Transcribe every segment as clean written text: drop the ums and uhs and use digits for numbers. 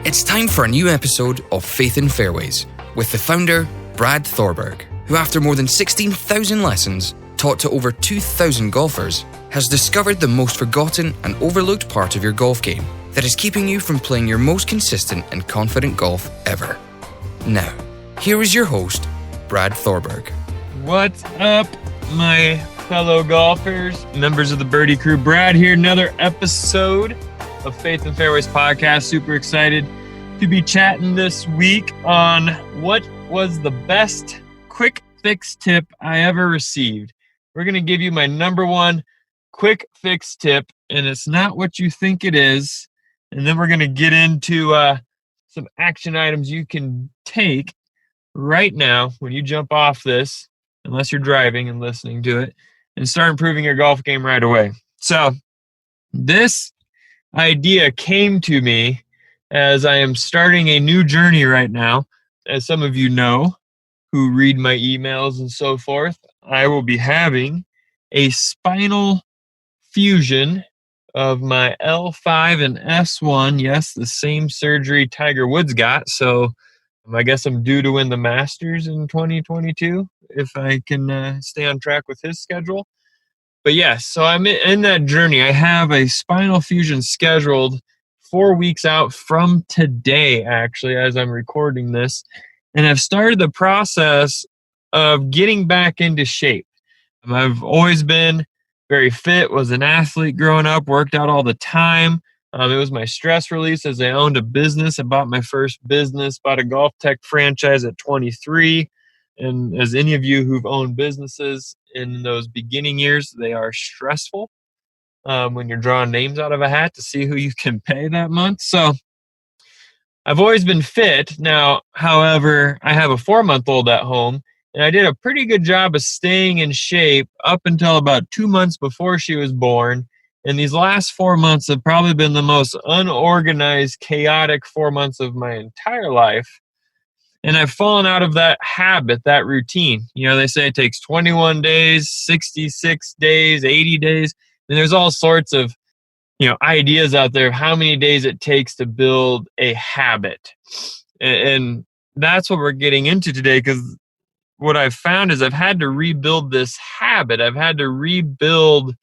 It's time for a new episode of Faith in Fairways with the founder, Brad Thorberg, who after more than 16,000 lessons taught to over 2,000 golfers, has discovered the most forgotten and overlooked part of your golf game that is keeping you from playing your most consistent and confident golf ever. Now, here is your host, Brad Thorberg. What's up, my fellow golfers, members of the Birdie Crew? Brad here, another episode of Faith in Fairways podcast. Super excited to be chatting this week on what was the best quick fix tip I ever received. We're going to give you my number one quick fix tip, and it's not what you think it is. And then we're going to get into some action items you can take right now when you jump off this, unless you're driving and listening to it, and start improving your golf game right away. So this idea came to me as I am starting a new journey right now. As some of you know, who read my emails and so forth, I will be having a spinal fusion of my L5 and S1. Yes, the same surgery Tiger Woods got. So I guess I'm due to win the Masters in 2022 if I can stay on track with his schedule. But yes, so I'm in that journey. I have a spinal fusion scheduled 4 weeks out from today, actually, as I'm recording this. And I've started the process of getting back into shape. I've always been very fit, was an athlete growing up, worked out all the time. It was my stress release as I owned a business. I bought my first business, bought a golf tech franchise at 23. And as any of you who've owned businesses in those beginning years, they are stressful when you're drawing names out of a hat to see who you can pay that month. So I've always been fit. Now, however, I have a 4-month-old at home, and I did a pretty good job of staying in shape up until about 2 months before she was born. And these last 4 months have probably been the most unorganized, chaotic 4 months of my entire life. And I've fallen out of that habit, that routine. You know, they say it takes 21 days, 66 days, 80 days. And there's all sorts of, ideas out there of how many days it takes to build a habit. And that's what we're getting into today, because what I've found is I've had to rebuild this habit. I've had to rebuild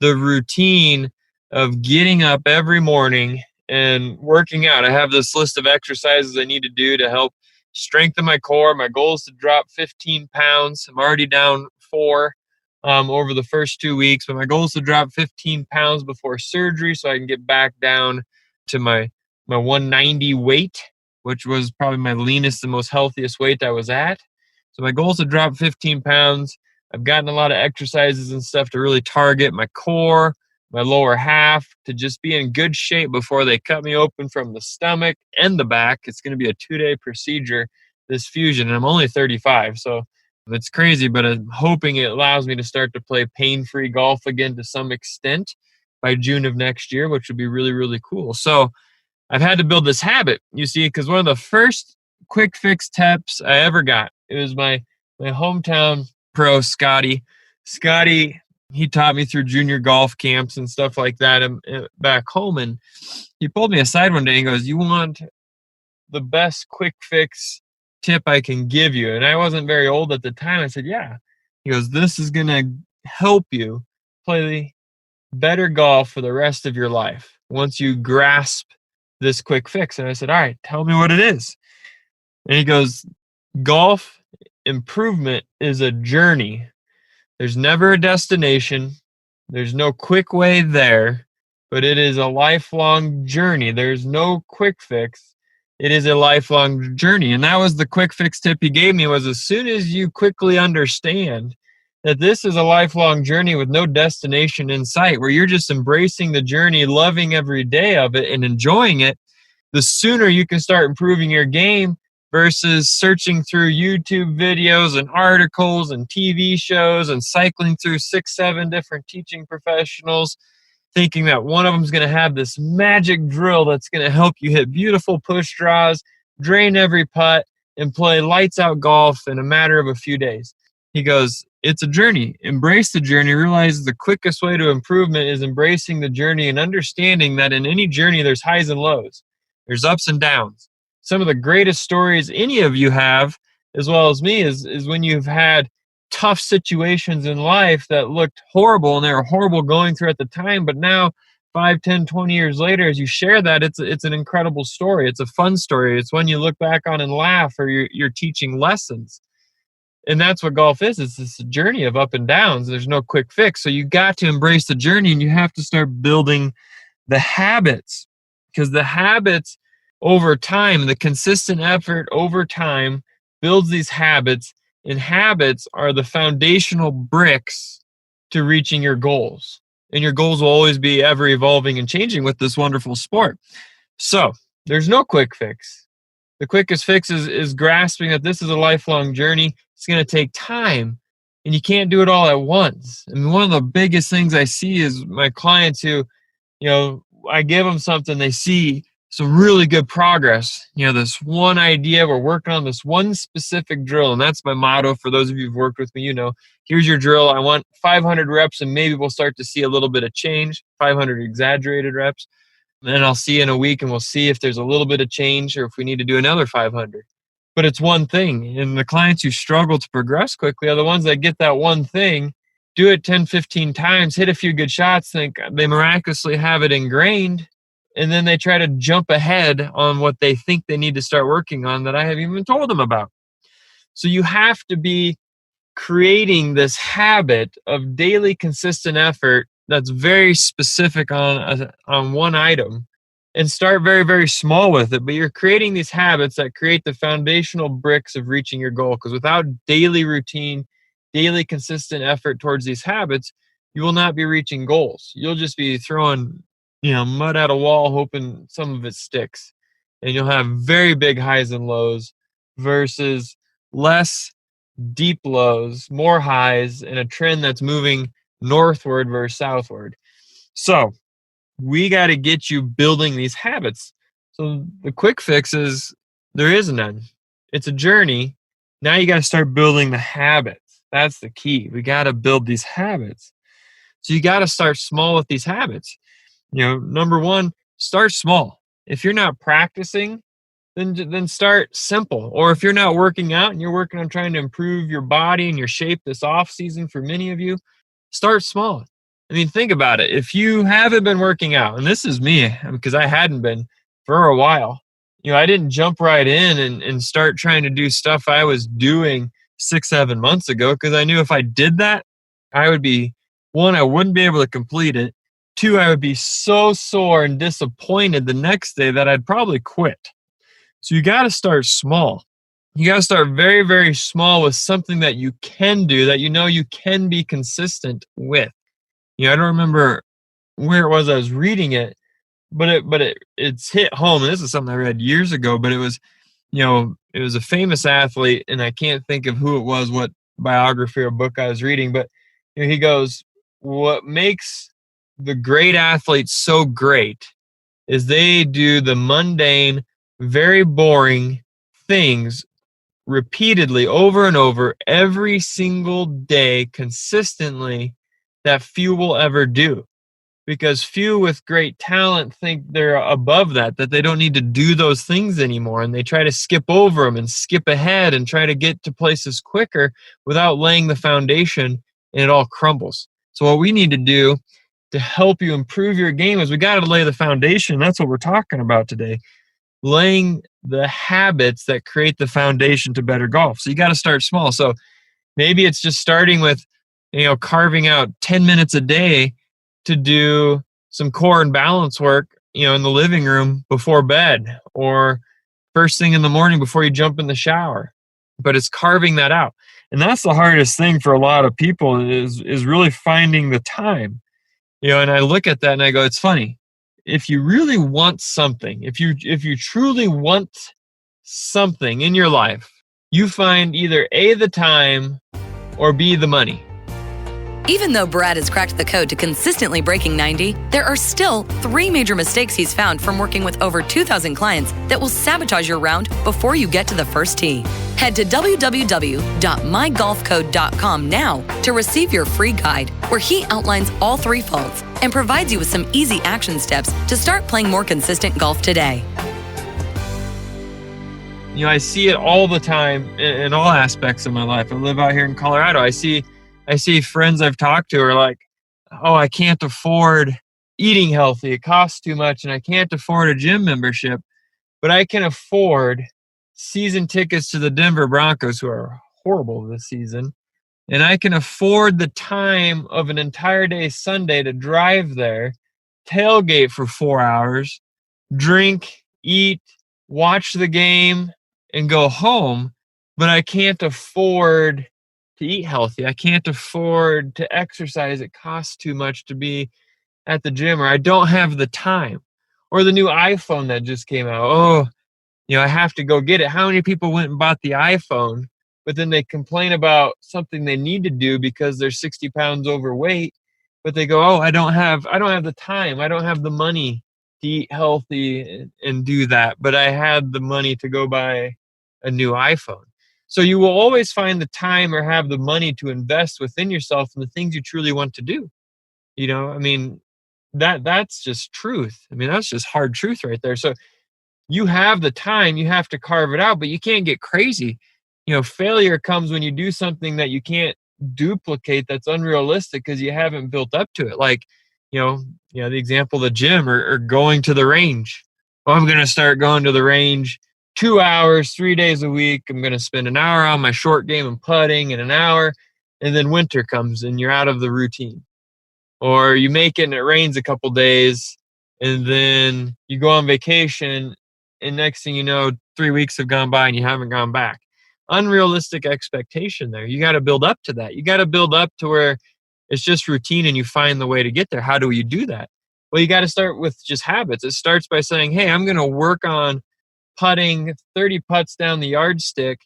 the routine of getting up every morning and working out. I have this list of exercises I need to do to help strengthen my core. My goal is to drop 15 pounds. I'm already down 4 over the first 2 weeks, but my goal is to drop 15 pounds before surgery so I can get back down to my 190 weight, which was probably my leanest and most healthiest weight I was at. So my goal is to drop 15 pounds. I've gotten a lot of exercises and stuff to really target my core, my lower half, to just be in good shape before they cut me open from the stomach and the back. It's going to be a 2-day procedure, this fusion, and I'm only 35, so it's crazy, but I'm hoping it allows me to start to play pain-free golf again to some extent by June of next year, which would be really, really cool. So I've had to build this habit, you see, because one of the first quick fix tips I ever got, it was my hometown pro, Scotty. Scotty, he taught me through junior golf camps and stuff like that back home. And he pulled me aside one day and goes, "You want the best quick fix tip I can give you?" And I wasn't very old at the time. I said, "Yeah." He goes, "This is going to help you play better golf for the rest of your life once you grasp this quick fix." And I said, "All right, tell me what it is." And he goes, "Golf improvement is a journey. There's never a destination. There's no quick way there, but it is a lifelong journey. There's no quick fix. It is a lifelong journey." And that was the quick fix tip he gave me, was as soon as you quickly understand that this is a lifelong journey with no destination in sight, where you're just embracing the journey, loving every day of it and enjoying it, the sooner you can start improving your game versus searching through YouTube videos and articles and TV shows and cycling through 6-7 different teaching professionals, thinking that one of them is going to have this magic drill that's going to help you hit beautiful push draws, drain every putt, and play lights out golf in a matter of a few days. He goes, it's a journey. Embrace the journey. Realize the quickest way to improvement is embracing the journey and understanding that in any journey there's highs and lows. There's ups and downs. Some of the greatest stories any of you have, as well as me, is when you've had tough situations in life that looked horrible, and they were horrible going through at the time, but now 5, 10, 20 years later, as you share that, it's an incredible story. It's a fun story. It's one you look back on and laugh, or you're teaching lessons. And that's what golf is. It's this journey of up and downs. There's no quick fix. So you got to embrace the journey, and you have to start building the habits, because the habits over time, the consistent effort over time builds these habits, and habits are the foundational bricks to reaching your goals. And your goals will always be ever evolving and changing with this wonderful sport. So there's no quick fix. The quickest fix is grasping that this is a lifelong journey. It's going to take time, and you can't do it all at once. And one of the biggest things I see is my clients who, I give them something, they see some really good progress. This one idea, we're working on this one specific drill, and that's my motto. For those of you who've worked with me, here's your drill. I want 500 reps, and maybe we'll start to see a little bit of change, 500 exaggerated reps. And then I'll see you in a week, and we'll see if there's a little bit of change or if we need to do another 500. But it's one thing. And the clients who struggle to progress quickly are the ones that get that one thing, do it 10, 15 times, hit a few good shots, think they miraculously have it ingrained, and then they try to jump ahead on what they think they need to start working on that I haven't even told them about. So you have to be creating this habit of daily consistent effort that's very specific on one item, and start very, very small with it. But you're creating these habits that create the foundational bricks of reaching your goal, because without daily routine, daily consistent effort towards these habits, you will not be reaching goals. You'll just be throwing mud at a wall, hoping some of it sticks. And you'll have very big highs and lows versus less deep lows, more highs, and a trend that's moving northward versus southward. So we got to get you building these habits. So the quick fix is there is none. It's a journey. Now you got to start building the habits. That's the key. We got to build these habits. So you got to start small with these habits. Number one, start small. If you're not practicing, then start simple. Or if you're not working out and you're working on trying to improve your body and your shape this off season, for many of you, start small. Think about it. If you haven't been working out, and this is me, because I hadn't been for a while, I didn't jump right in and start trying to do stuff I was doing 6-7 months ago, because I knew if I did that, I would be, one, I wouldn't be able to complete it. 2, I would be so sore and disappointed the next day that I'd probably quit. So you got to start small. You got to start very, very small with something that you can do, that you can be consistent with. I don't remember where it was I was reading it, but it's hit home. And this is something I read years ago, but it was a famous athlete, and I can't think of who it was, what biography or book I was reading, but he goes, what makes the great athletes so great is they do the mundane, very boring things repeatedly over and over every single day consistently that few will ever do. Because few with great talent think they're above that they don't need to do those things anymore, and they try to skip over them and skip ahead and try to get to places quicker without laying the foundation, and it all crumbles. So what we need to do to help you improve your game is we got to lay the foundation. That's what we're talking about today. Laying the habits that create the foundation to better golf. So you got to start small. So maybe it's just starting with, carving out 10 minutes a day to do some core and balance work, in the living room before bed, or first thing in the morning before you jump in the shower. But it's carving that out. And that's the hardest thing for a lot of people is really finding the time. And I look at that and I go, it's funny. If you really want something, if you truly want something in your life, you find either A, the time, or B, the money. Even though Brad has cracked the code to consistently breaking 90, there are still 3 major mistakes he's found from working with over 2,000 clients that will sabotage your round before you get to the first tee. Head to www.mygolfcode.com now to receive your free guide, where he outlines all 3 faults and provides you with some easy action steps to start playing more consistent golf today. I see it all the time in all aspects of my life. I live out here in Colorado. I see friends I've talked to are like, oh, I can't afford eating healthy. It costs too much, and I can't afford a gym membership, but I can afford season tickets to the Denver Broncos, who are horrible this season. And I can afford the time of an entire day Sunday to drive there, tailgate for 4 hours, drink, eat, watch the game, and go home. But I can't afford to eat healthy. I can't afford to exercise. It costs too much to be at the gym, or I don't have the time. Or the new iPhone that just came out. Oh, I have to go get it. How many people went and bought the iPhone, but then they complain about something they need to do because they're 60 pounds overweight, but they go, oh, I don't have the time. I don't have the money to eat healthy and do that, but I had the money to go buy a new iPhone. So you will always find the time or have the money to invest within yourself in the things you truly want to do. That's just truth. That's just hard truth right there. So you have the time, you have to carve it out, but you can't get crazy. Failure comes when you do something that you can't duplicate, that's unrealistic because you haven't built up to it. Like, the example of the gym or going to the range. Well, I'm going to start going to the range 2 hours, 3 days a week. I'm going to spend an hour on my short game and putting and an hour, and then winter comes and you're out of the routine. Or you make it and it rains a couple days, and then you go on vacation, and next thing you know, 3 weeks have gone by and you haven't gone back. Unrealistic expectation there. You got to build up to that. You got to build up to where it's just routine and you find the way to get there. How do you do that? Well, you got to start with just habits. It starts by saying, hey, I'm going to work on putting 30 putts down the yardstick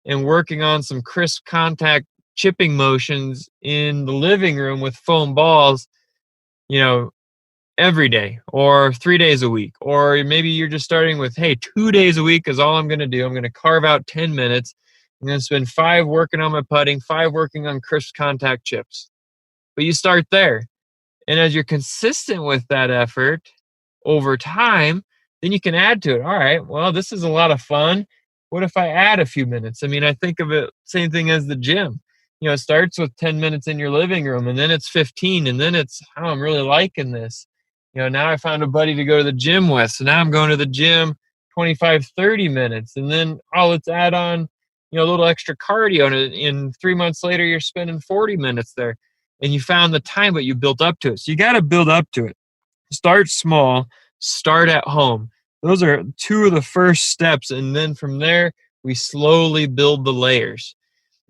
and working on some crisp contact chipping motions in the living room with foam balls, every day or 3 days a week. Or maybe you're just starting with, hey, 2 days a week is all I'm going to do. I'm going to carve out 10 minutes. I'm going to spend 5 working on my putting, 5 working on crisp contact chips. But you start there. And as you're consistent with that effort over time, then you can add to it. All right, well, this is a lot of fun. What if I add a few minutes? I think of it same thing as the gym. It starts with 10 minutes in your living room, and then it's 15, and then it's, oh, I'm really liking this. Now I found a buddy to go to the gym with. So now I'm going to the gym 25, 30 minutes. And then, let's add on, a little extra cardio. And 3 months later, you're spending 40 minutes there. And you found the time, but you built up to it. So you got to build up to it. Start small, start at home. Those are 2 of the first steps. And then from there, we slowly build the layers.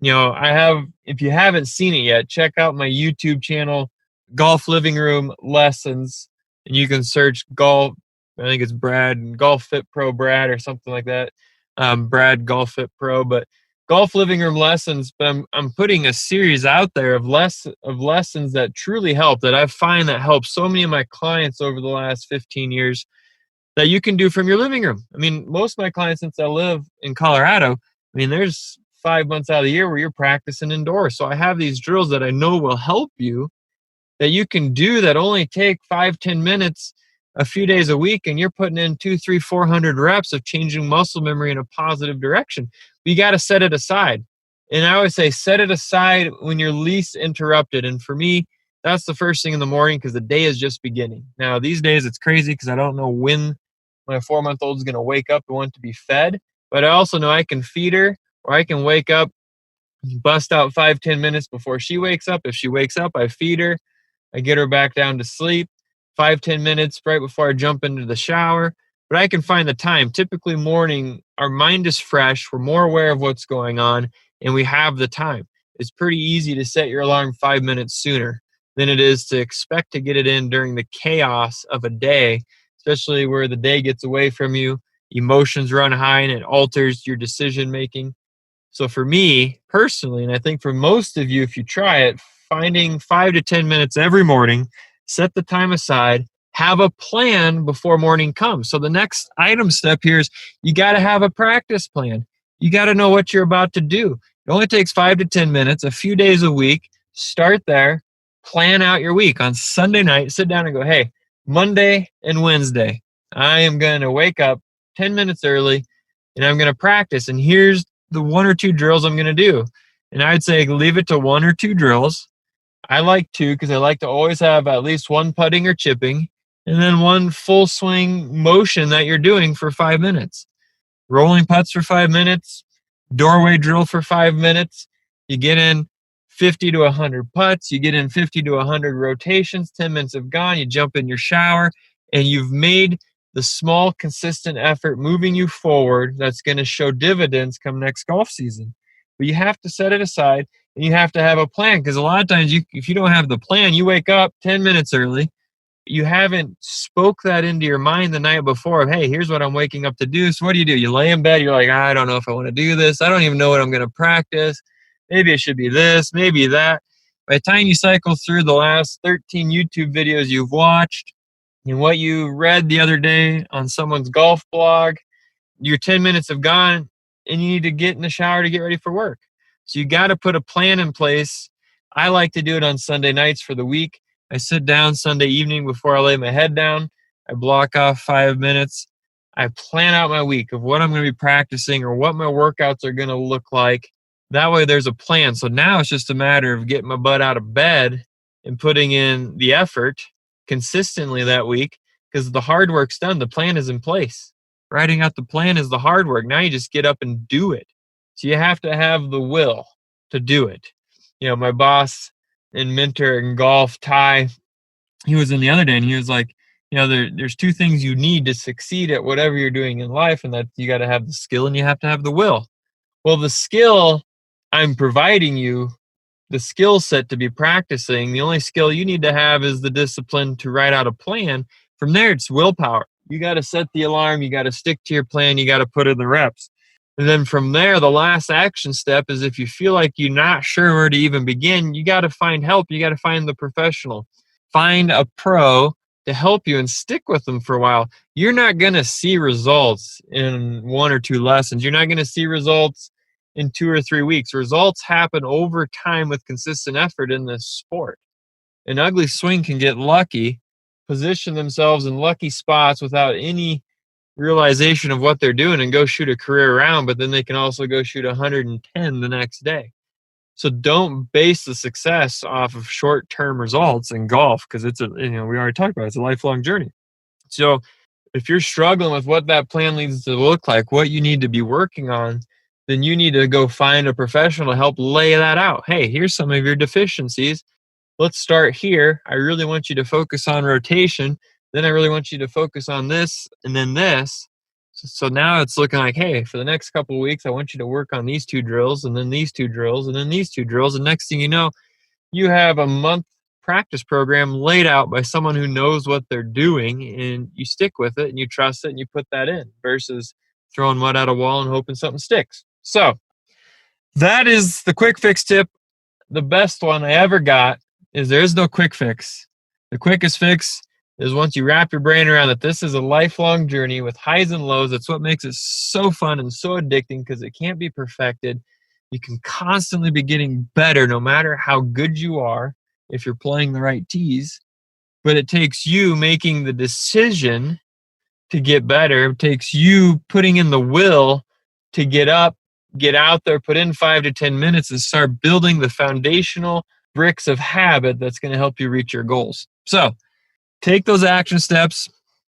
If you haven't seen it yet, check out my YouTube channel, Golf Living Room Lessons. And you can search golf. I think it's Brad, Golf Fit Pro Brad or something like that. Brad Golf Fit Pro, but Golf Living Room Lessons. But I'm putting a series out there of lessons that truly help, that I find that helps so many of my clients over the last 15 years, that you can do from your living room. Most of my clients, since I live in Colorado, there's 5 months out of the year where you're practicing indoors. So I have these drills that I know will help you, that you can do, that only take 5-10 minutes a few days a week, and you're putting in 200, 300, 400 reps of changing muscle memory in a positive direction. But you got to set it aside. And I always say, set it aside when you're least interrupted. And for me, that's the first thing in the morning, because the day is just beginning. Now, these days it's crazy because I don't know when my 4-month-old is going to wake up and want to be fed. But I also know I can feed her, or I can wake up, bust out 5-10 minutes before she wakes up. If she wakes up, I feed her. I get her back down to sleep, 5-10 minutes right before I jump into the shower. But I can find the time. Typically morning, our mind is fresh. We're more aware of what's going on, and we have the time. It's pretty easy to set your alarm 5 minutes sooner than it is to expect to get it in during the chaos of a day, especially where the day gets away from you, emotions run high, and it alters your decision making. So for me personally, and I think for most of you, if you try it, finding 5 to 10 minutes every morning, set the time aside, have a plan before morning comes. So the next item step here is you got to have a practice plan. You got to know what you're about to do. It only takes 5 to 10 minutes, a few days a week. Start there, plan out your week. On Sunday night, sit down and go, hey, Monday and Wednesday, I am going to wake up 10 minutes early and I'm going to practice. And here's the 1 or 2 drills I'm going to do. And I'd say leave it to 1 or 2 drills. I like 2 because I like to always have at least 1 putting or chipping, and then 1 full swing motion that you're doing for 5 minutes. Rolling putts for 5 minutes, doorway drill for 5 minutes. You get in 50 to 100 putts, you get in 50 to 100 rotations, 10 minutes have gone, you jump in your shower, and you've made the small, consistent effort moving you forward that's going to show dividends come next golf season. But you have to set it aside, and you have to have a plan, because a lot of times if you don't have the plan, you wake up 10 minutes early, you haven't spoke that into your mind the night before of, hey, here's what I'm waking up to do. So what do? You lay in bed, you're like, I don't know if I want to do this. I don't even know what I'm going to practice. Maybe it should be this, maybe that. By the time you cycle through the last 13 YouTube videos you've watched and what you read the other day on someone's golf blog, your 10 minutes have gone and you need to get in the shower to get ready for work. So you got to put a plan in place. I like to do it on Sunday nights for the week. I sit down Sunday evening before I lay my head down. I block off 5 minutes. I plan out my week of what I'm going to be practicing or what my workouts are going to look like. That way there's a plan. So now it's just a matter of getting my butt out of bed and putting in the effort consistently that week, because the hard work's done. The plan is in place. Writing out the plan is the hard work. Now you just get up and do it. So you have to have the will to do it. You know, my boss and mentor in golf, Ty, he was in the other day and he was like, you know, there's 2 things you need to succeed at whatever you're doing in life, and that you got to have the skill and you have to have the will. Well, the skill I'm providing you, the skill set to be practicing, the only skill you need to have is the discipline to write out a plan. From there, it's willpower. You got to set the alarm. You got to stick to your plan. You got to put in the reps. And then from there, the last action step is if you feel like you're not sure where to even begin, you got to find help. You got to find the professional. Find a pro to help you and stick with them for a while. You're not going to see results in 1 or 2 lessons. You're not going to see results in 2 or 3 weeks. Results happen over time with consistent effort in this sport. An ugly swing can get lucky, position themselves in lucky spots without any realization of what they're doing and go shoot a career round, but then they can also go shoot 110 the next day. So don't base the success off of short-term results in golf, because it's we already talked about it, it's a lifelong journey. So if you're struggling with what that plan needs to look like, what you need to be working on, then you need to go find a professional to help lay that out. Hey, here's some of your deficiencies. Let's start here. I really want you to focus on rotation. Then I really want you to focus on this and then this. So now it's looking like, hey, for the next couple of weeks, I want you to work on these 2 drills and then these 2 drills and then these 2 drills. And next thing you know, you have a month practice program laid out by someone who knows what they're doing, and you stick with it and you trust it and you put that in versus throwing mud at a wall and hoping something sticks. So that is the quick fix tip. The best one I ever got is there is no quick fix. The quickest fix is once you wrap your brain around that this is a lifelong journey with highs and lows. That's what makes it so fun and so addicting, because it can't be perfected. You can constantly be getting better no matter how good you are if you're playing the right tees. But it takes you making the decision to get better. It takes you putting in the will to get up, get out there, put in 5 to 10 minutes and start building the foundational bricks of habit that's going to help you reach your goals. So take those action steps,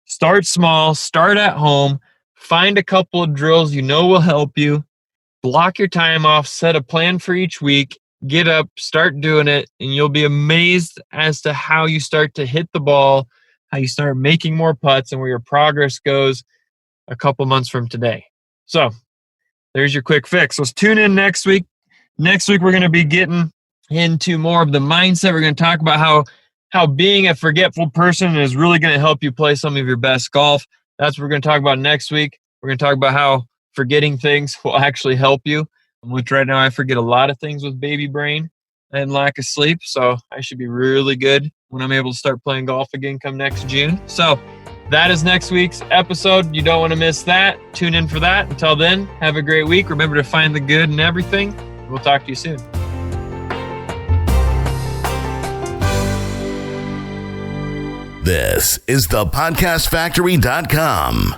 start small, start at home, find a couple of drills you know will help you, block your time off, set a plan for each week, get up, start doing it, and you'll be amazed as to how you start to hit the ball, how you start making more putts, and where your progress goes a couple months from today. So there's your quick fix. So tune in next week. Next week, we're going to be getting into more of the mindset. We're going to talk about how being a forgetful person is really going to help you play some of your best golf. That's what we're going to talk about next week. We're going to talk about how forgetting things will actually help you. Which right now I forget a lot of things with baby brain and lack of sleep. So I should be really good when I'm able to start playing golf again come next June. So that is next week's episode. You don't want to miss that. Tune in for that. Until then, have a great week. Remember to find the good in everything. We'll talk to you soon. This is thepodcastfactory.com.